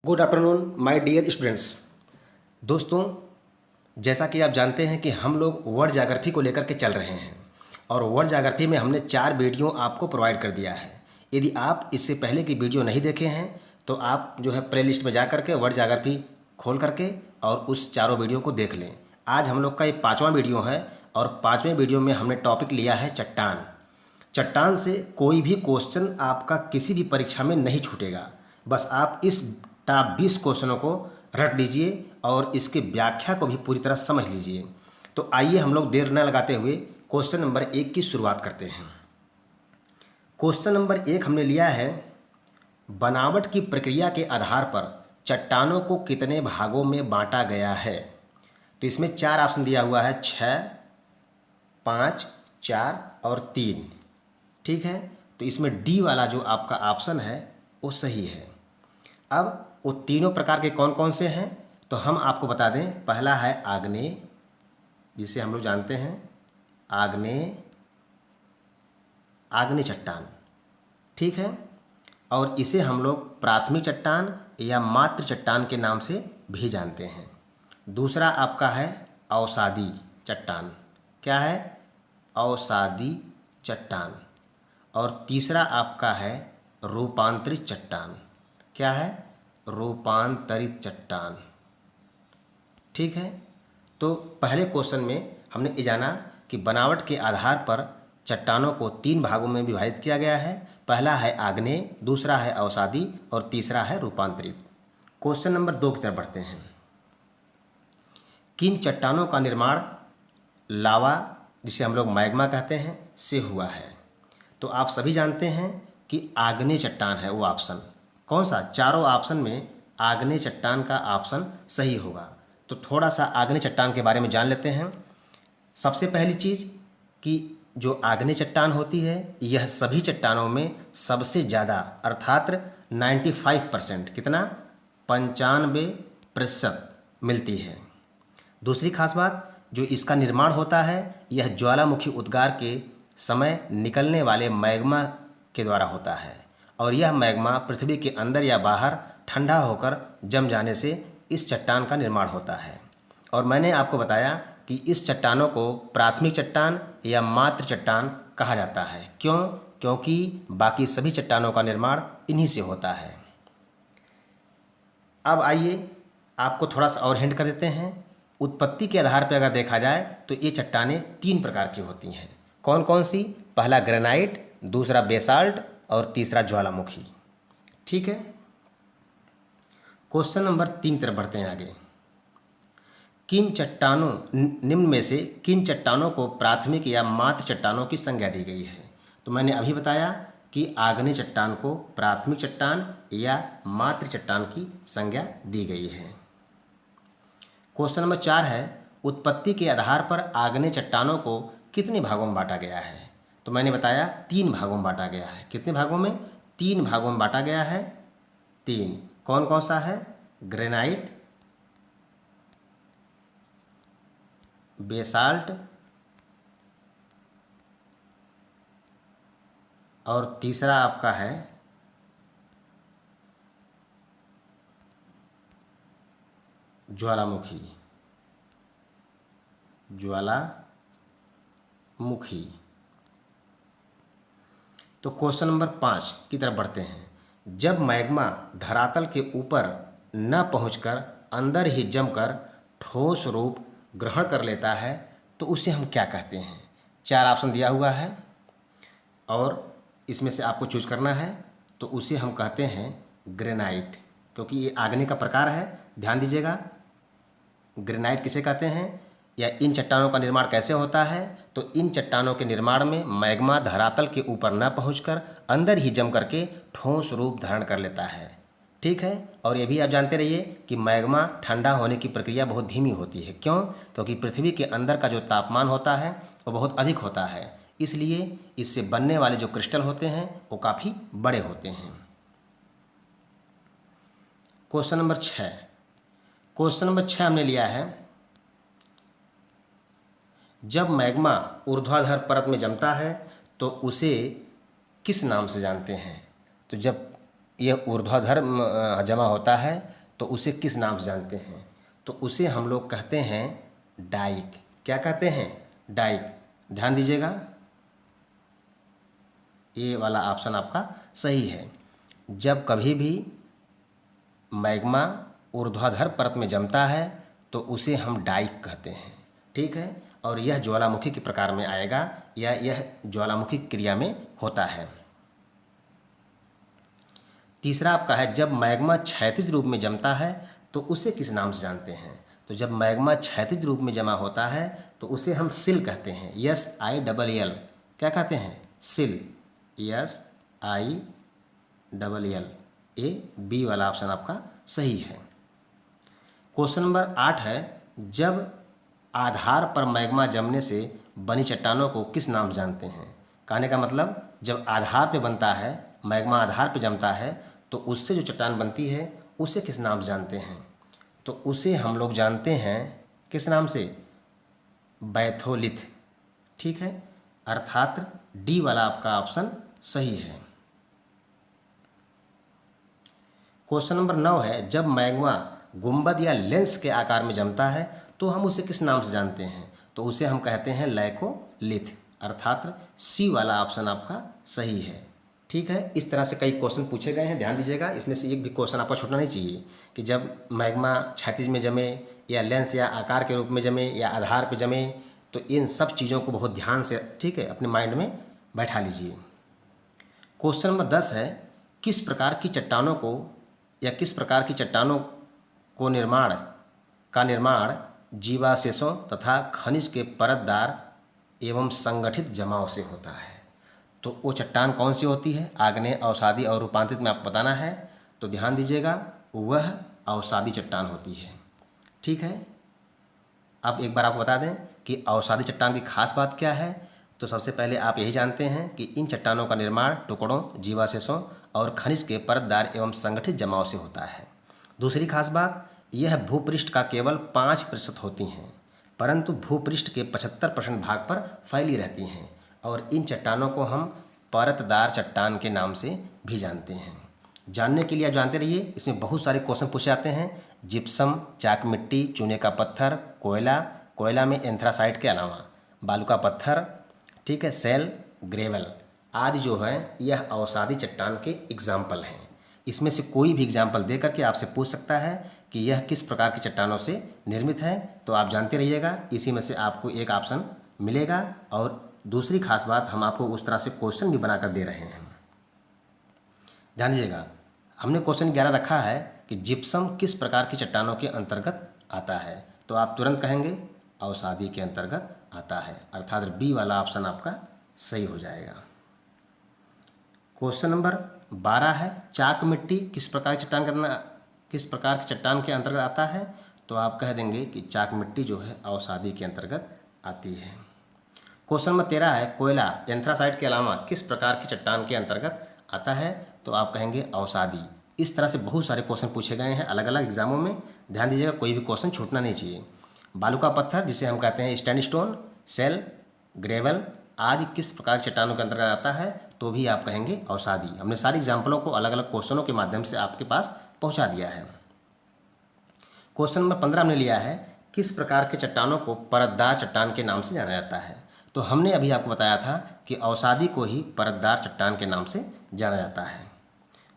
Good afternoon my dear students. दोस्तों, जैसा कि आप जानते हैं कि हम लोग वर्ड ज्योग्राफी को लेकर के चल रहे हैं और वर्ड ज्योग्राफी में हमने 4 वीडियो आपको प्रोवाइड कर दिया है। यदि आप इससे पहले की वीडियो नहीं देखे हैं तो आप जो है प्ले लिस्ट में जा करके वर्ड ज्योग्राफी खोल करके और उस चारों वीडियो को देख लें। आज हम लोग का ये 5वां वीडियो है और 5वें वीडियो में हमने टॉपिक लिया है चट्टान। चट्टान से कोई भी क्वेश्चन आपका किसी भी परीक्षा में नहीं छूटेगा। बस आप इस टॉप 20 क्वेश्चनों को रट लीजिए और इसके व्याख्या को भी पूरी तरह समझ लीजिए। तो आइए हम लोग देर न लगाते हुए क्वेश्चन नंबर 1 की शुरुआत करते हैं। क्वेश्चन नंबर 1 हमने लिया है, बनावट की प्रक्रिया के आधार पर चट्टानों को कितने भागों में बांटा गया है। तो इसमें 4 ऑप्शन दिया हुआ है, 6, 5, 4 और 3। ठीक है, तो इसमें डी वाला जो आपका ऑप्शन है वो सही है। अब वो तीनों प्रकार के कौन कौन से हैं तो हम आपको बता दें। पहला है आग्नेय, जिसे हम लोग जानते हैं आग्नेय चट्टान। ठीक है, और इसे हम लोग प्राथमिक चट्टान या मातृ चट्टान के नाम से भी जानते हैं। दूसरा आपका है अवसादी चट्टान। क्या है? अवसादी चट्टान। और तीसरा आपका है रूपांतरित चट्टान। क्या है? रूपांतरित चट्टान। ठीक है, तो पहले क्वेश्चन में हमने ये जाना कि बनावट के आधार पर चट्टानों को 3 भागों में विभाजित किया गया है। पहला है आग्नेय, दूसरा है अवसादी और तीसरा है रूपांतरित। क्वेश्चन नंबर 2 की तरफ बढ़ते हैं। किन चट्टानों का निर्माण लावा, जिसे हम लोग मैग्मा कहते हैं, से हुआ है। तो आप सभी जानते हैं कि आग्नेय चट्टान है वो ऑप्शन। कौन सा? चारों ऑप्शन में आग्नेय चट्टान का ऑप्शन सही होगा। तो थोड़ा सा आग्नेय चट्टान के बारे में जान लेते हैं। सबसे पहली चीज़ कि जो आग्नेय चट्टान होती है यह सभी चट्टानों में सबसे ज़्यादा अर्थात 95%, कितना? 95% मिलती है। दूसरी खास बात, जो इसका निर्माण होता है यह ज्वालामुखी उद्गार के समय निकलने वाले मैग्मा के द्वारा होता है और यह मैग्मा पृथ्वी के अंदर या बाहर ठंडा होकर जम जाने से इस चट्टान का निर्माण होता है। और मैंने आपको बताया कि इस चट्टानों को प्राथमिक चट्टान या मातृ चट्टान कहा जाता है। क्यों? क्योंकि बाकी सभी चट्टानों का निर्माण इन्हीं से होता है। अब आइए आपको थोड़ा सा और हिंट कर देते हैं। उत्पत्ति के आधार पर अगर देखा जाए तो ये चट्टानें 3 प्रकार की होती हैं। कौन कौन सी? पहला ग्रेनाइट, दूसरा बेसाल्ट और तीसरा ज्वालामुखी। ठीक है, क्वेश्चन नंबर 3 तरफ बढ़ते हैं आगे। किन चट्टानों निम्न में से किन चट्टानों को प्राथमिक या मातृ चट्टानों की संज्ञा दी गई है। तो मैंने अभी बताया कि आग्नेय चट्टान को प्राथमिक चट्टान या मातृ चट्टान की संज्ञा दी गई है। क्वेश्चन नंबर 4 है, उत्पत्ति के आधार पर आग्नेय चट्टानों को कितने भागों में बांटा गया है। तो मैंने बताया 3 भागों में बांटा गया है। कितने भागों में? 3 भागों में बांटा गया है। 3 कौन कौन सा है? ग्रेनाइट, बेसाल्ट और तीसरा आपका है ज्वालामुखी। तो क्वेश्चन नंबर 5 की तरफ बढ़ते हैं। जब मैग्मा धरातल के ऊपर न पहुंचकर अंदर ही जमकर ठोस रूप ग्रहण कर लेता है तो उसे हम क्या कहते हैं। 4 ऑप्शन दिया हुआ है और इसमें से आपको चूज करना है। तो उसे हम कहते हैं ग्रेनाइट, क्योंकि ये आग्नेय का प्रकार है। ध्यान दीजिएगा, ग्रेनाइट किसे कहते हैं या इन चट्टानों का निर्माण कैसे होता है। तो इन चट्टानों के निर्माण में मैग्मा धरातल के ऊपर न पहुंचकर अंदर ही जम करके ठोस रूप धारण कर लेता है। ठीक है, और ये भी आप जानते रहिए कि मैग्मा ठंडा होने की प्रक्रिया बहुत धीमी होती है। क्यों? क्योंकि पृथ्वी के अंदर का जो तापमान होता है वो बहुत अधिक होता है, इसलिए इससे बनने वाले जो क्रिस्टल होते हैं वो काफ़ी बड़े होते हैं। क्वेश्चन नंबर 6 हमने लिया है, जब मैग्मा ऊर्ध्वाधर परत में जमता है तो उसे किस नाम से जानते हैं। तो जब ये ऊर्ध्वाधर जमा होता है तो उसे किस नाम से जानते हैं? तो उसे हम लोग कहते हैं डाइक। क्या कहते हैं? डाइक। ध्यान दीजिएगा, ये वाला ऑप्शन आपका सही है। जब कभी भी मैग्मा ऊर्ध्वाधर परत में जमता है तो उसे हम डाइक कहते हैं। ठीक है, और यह ज्वालामुखी के प्रकार में आएगा या यह ज्वालामुखी क्रिया में होता है। तीसरा आपका है, जब मैग्मा क्षैतिज रूप में जमता है तो उसे किस नाम से जानते हैं? तो जब मैग्मा क्षैतिज रूप में जमा होता है तो उसे हम सिल कहते हैं। SILL। क्या कहते हैं? सिल। SILL। ए बी वाला ऑप्शन आपका सही है। क्वेश्चन नंबर 8 है, जब आधार पर मैग्मा जमने से बनी चट्टानों को किस नाम से जानते हैं? कहने का मतलब, जब आधार पे बनता है, मैग्मा आधार पे जमता है तो उससे जो चट्टान बनती है उसे किस नाम से जानते हैं? तो उसे हम लोग जानते हैं किस नाम से? बैथोलिथ। ठीक है, अर्थात डी वाला आपका ऑप्शन सही है। क्वेश्चन नंबर 9 है, जब मैग्मा गुंबद या लेंस के आकार में जमता है तो हम उसे किस नाम से जानते हैं? तो उसे हम कहते हैं लैकोलिथ, अर्थात सी वाला ऑप्शन आपका सही है। ठीक है, इस तरह से कई क्वेश्चन पूछे गए हैं, ध्यान दीजिएगा। इसमें से एक भी क्वेश्चन आपका छूटना नहीं चाहिए कि जब मैग्मा क्षैतिज में जमे या लेंस या आकार के रूप में जमे या आधार पर जमे, तो इन सब चीज़ों को बहुत ध्यान से, ठीक है, अपने माइंड में बैठा लीजिए। क्वेश्चन नंबर 10 है, किस प्रकार की चट्टानों को या किस प्रकार की चट्टानों को निर्माण जीवावशेषों तथा खनिज के परतदार एवं संगठित जमाव से होता है? तो वो चट्टान कौन सी होती है? आग्नेय, अवसादी और रूपांतरित में आपको बताना है। तो ध्यान दीजिएगा, वह अवसादी चट्टान होती है। ठीक है, अब एक बार आपको बता दें कि अवसादी चट्टान की खास बात क्या है। तो सबसे पहले आप यही जानते हैं कि इन चट्टानों का निर्माण टुकड़ों, जीवावशेषों और खनिज के परतदार एवं संगठित जमाव से होता है। दूसरी खास बात, यह भूपृष्ठ का केवल 5% होती हैं, परंतु भूपृष्ठ के 75% भाग पर फैली रहती हैं, और इन चट्टानों को हम परतदार चट्टान के नाम से भी जानते हैं। जानने के लिए आप जानते रहिए, इसमें बहुत सारे क्वेश्चन पूछे जाते हैं। जिप्सम, चाक मिट्टी, चूने का पत्थर, कोयला में एंथ्रासाइट के अलावा बालू का पत्थर, ठीक है, सेल, ग्रेवल आदि जो है, यह अवसादी चट्टान के एग्जाम्पल हैं। इसमें से कोई भी एग्जाम्पल दे करके आपसे पूछ सकता है कि यह किस प्रकार की चट्टानों से निर्मित है। तो आप जानते रहिएगा, इसी में से आपको एक ऑप्शन मिलेगा। और दूसरी खास बात, हम आपको उस तरह से क्वेश्चन भी बनाकर दे रहे हैं। ध्यान दीजिएगा, हमने क्वेश्चन 11 रखा है कि जिप्सम किस प्रकार की चट्टानों के अंतर्गत आता है? तो आप तुरंत कहेंगे अवसादी के अंतर्गत आता है, अर्थात बी वाला ऑप्शन आपका सही हो जाएगा। क्वेश्चन नंबर 12 है, चाक मिट्टी किस प्रकार की चट्टान के अंतर्गत आता है? तो आप कह देंगे कि चाक मिट्टी जो है अवसादी के अंतर्गत आती है। क्वेश्चन नंबर 13 है, कोयला एंथ्रासाइट के अलावा किस प्रकार की चट्टान के अंतर्गत आता है? तो आप कहेंगे अवसादी। इस तरह से बहुत सारे क्वेश्चन पूछे गए हैं अलग अलग एग्जामों में, ध्यान दीजिएगा, कोई भी क्वेश्चन छूटना नहीं चाहिए। बालू का पत्थर, जिसे हम कहते हैं स्टैंडस्टोन, सेल, ग्रेवल आदि किस प्रकार की चट्टानों के अंतर्गत आता है? तो भी आप कहेंगे अवसादी। हमने सारे एग्जाम्पलों को अलग अलग क्वेश्चनों के माध्यम से आपके पास पहुंचा दिया है। क्वेश्चन नंबर 15 हमने लिया है, किस प्रकार के चट्टानों को परतदार चट्टान के नाम से जाना जाता है? तो हमने अभी आपको बताया था कि अवसादी को ही परतदार चट्टान के नाम से जाना जाता है।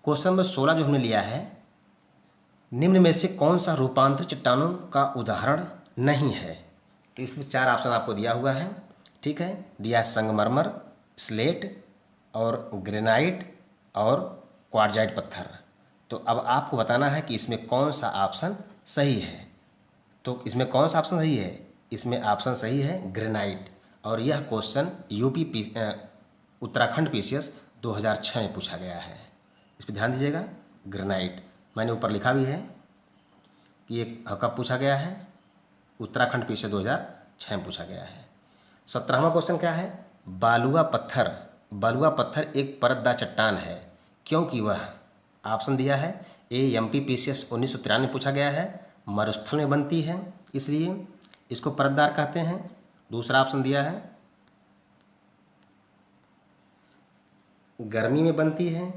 क्वेश्चन नंबर 16 जो हमने लिया है, निम्न में से कौन सा रूपांतरित चट्टानों का उदाहरण नहीं है? तो इसमें 4 ऑप्शन आपको दिया हुआ है। ठीक है, दिया संगमरमर, स्लेट और ग्रेनाइट और क्वार्जाइट पत्थर। तो अब आपको बताना है कि इसमें कौन सा ऑप्शन सही है। तो इसमें कौन सा ऑप्शन सही है? इसमें ऑप्शन सही है ग्रेनाइट, और यह क्वेश्चन उत्तराखंड PCS 2006 में पूछा गया है। इस पर ध्यान दीजिएगा, ग्रेनाइट मैंने ऊपर लिखा भी है कि ये कब पूछा गया है, उत्तराखंड PCS 2006 में पूछा गया है। 17वां क्वेश्चन क्या है, बालुआ पत्थर एक परतदार चट्टान है क्योंकि वह, ऑप्शन दिया है ए MP PCS 1993 में पूछा गया है, मरुस्थल में बनती है इसलिए इसको परतदार कहते हैं। दूसरा ऑप्शन दिया है गर्मी में बनती है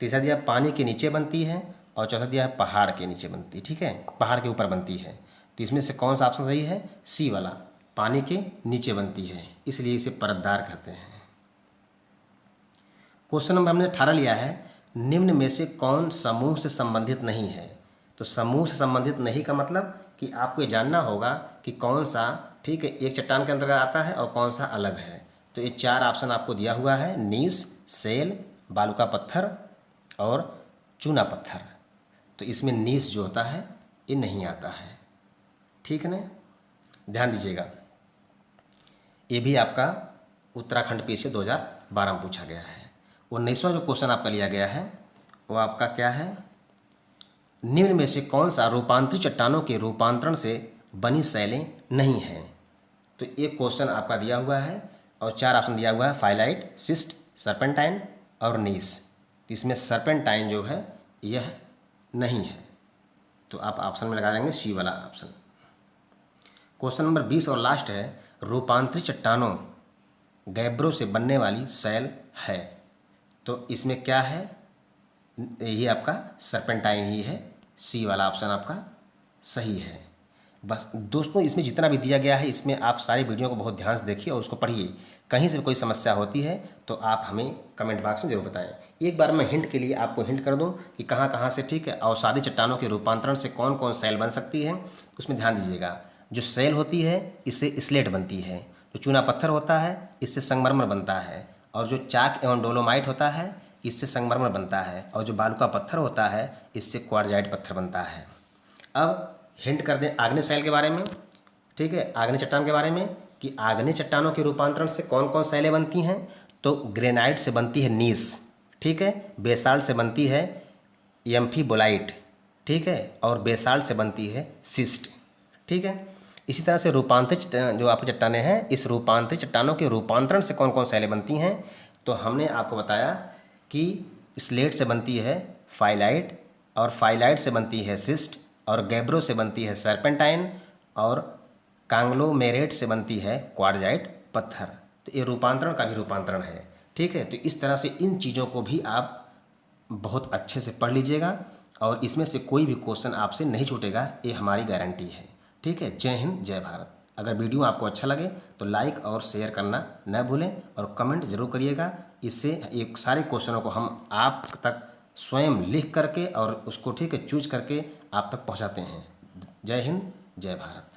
तीसरा दिया पानी के नीचे बनती है, और चौथा दिया है पहाड़ के नीचे बनती है, ठीक है, पहाड़ के ऊपर बनती है। तो इसमें से कौन सा ऑप्शन सही है? सी वाला, पानी के नीचे बनती है, इसलिए इसे परतदार कहते हैं। क्वेश्चन नंबर हमने 18 लिया है, निम्न में से कौन समूह से संबंधित नहीं है? तो समूह से संबंधित नहीं का मतलब कि आपको ये जानना होगा कि कौन सा, ठीक है, एक चट्टान के अंतर्गत आता है और कौन सा अलग है। तो ये 4 ऑप्शन आपको दिया हुआ है, नीस, सेल, बालू का पत्थर और चूना पत्थर। तो इसमें नीस जो होता है ये नहीं आता है, ठीक है ना, ध्यान दीजिएगा। ये भी आपका उत्तराखंड पीछे 2012 में पूछा गया है। 19वां जो क्वेश्चन आपका लिया गया है वो आपका क्या है, निम्न में से कौन सा रूपांतरित चट्टानों के रूपांतरण से बनी शैलें नहीं हैं? तो एक क्वेश्चन आपका दिया हुआ है और 4 ऑप्शन दिया हुआ है, फाइलाइट, सिस्ट, सर्पेंटाइन और नीस। इसमें सर्पेंटाइन जो है यह नहीं है, तो आप ऑप्शन में लगा देंगे सी वाला ऑप्शन। क्वेश्चन नंबर 20 और लास्ट है, रूपांतरित चट्टानों गैब्रो से बनने वाली शैल है। तो इसमें क्या है, ये आपका सर्पेंटाइन ही है, सी वाला ऑप्शन आपका सही है। बस दोस्तों, इसमें जितना भी दिया गया है इसमें आप सारी वीडियो को बहुत ध्यान से देखिए और उसको पढ़िए। कहीं से कोई समस्या होती है तो आप हमें कमेंट बॉक्स में जरूर बताएं। एक बार मैं हिंट के लिए आपको हिंट कर दूं कि कहाँ कहाँ से, ठीक है, अवसादी चट्टानों के रूपांतरण से कौन कौन शैल बन सकती है, उसमें ध्यान दीजिएगा। जो शैल होती है इससे स्लेट बनती है, जो चूना पत्थर होता है इससे संगमरमर बनता है, और जो चाक एवं डोलोमाइट होता है इससे संगमरमर बनता है, और जो बालू का पत्थर होता है इससे क्वार्जाइट पत्थर बनता है। अब हिंट कर दें आग्नेय शैल के बारे में, ठीक है, आग्नेय चट्टान के बारे में कि आग्नेय चट्टानों के रूपांतरण से कौन कौन शैलें बनती हैं। तो ग्रेनाइट से बनती है नीस, ठीक है, बेसाल्ट से बनती है एम्फीबोलाइट, ठीक है, और बेसाल्ट से बनती है सिस्ट, ठीक है। इसी तरह से रूपांतरित जो आपकी चट्टानें हैं, इस रूपांतरित चट्टानों के रूपांतरण से कौन कौन शैलें बनती हैं, तो हमने आपको बताया कि स्लेट से बनती है फाइलाइट, और फाइलाइट से बनती है सिस्ट, और गैब्रो से बनती है सर्पेंटाइन, और कांग्लोमेरेट से बनती है क्वार्जाइट पत्थर। तो ये रूपांतरण का भी रूपांतरण है, ठीक है। तो इस तरह से इन चीज़ों को भी आप बहुत अच्छे से पढ़ लीजिएगा और इसमें से कोई भी क्वेश्चन आपसे नहीं छूटेगा, ये हमारी गारंटी है, ठीक है। जय हिंद, जय भारत। अगर वीडियो आपको अच्छा लगे तो लाइक और शेयर करना न भूलें और कमेंट जरूर करिएगा। इससे एक सारे क्वेश्चनों को हम आप तक स्वयं लिख करके और उसको, ठीक है, चूज करके आप तक पहुंचाते हैं। जय हिंद, जय भारत।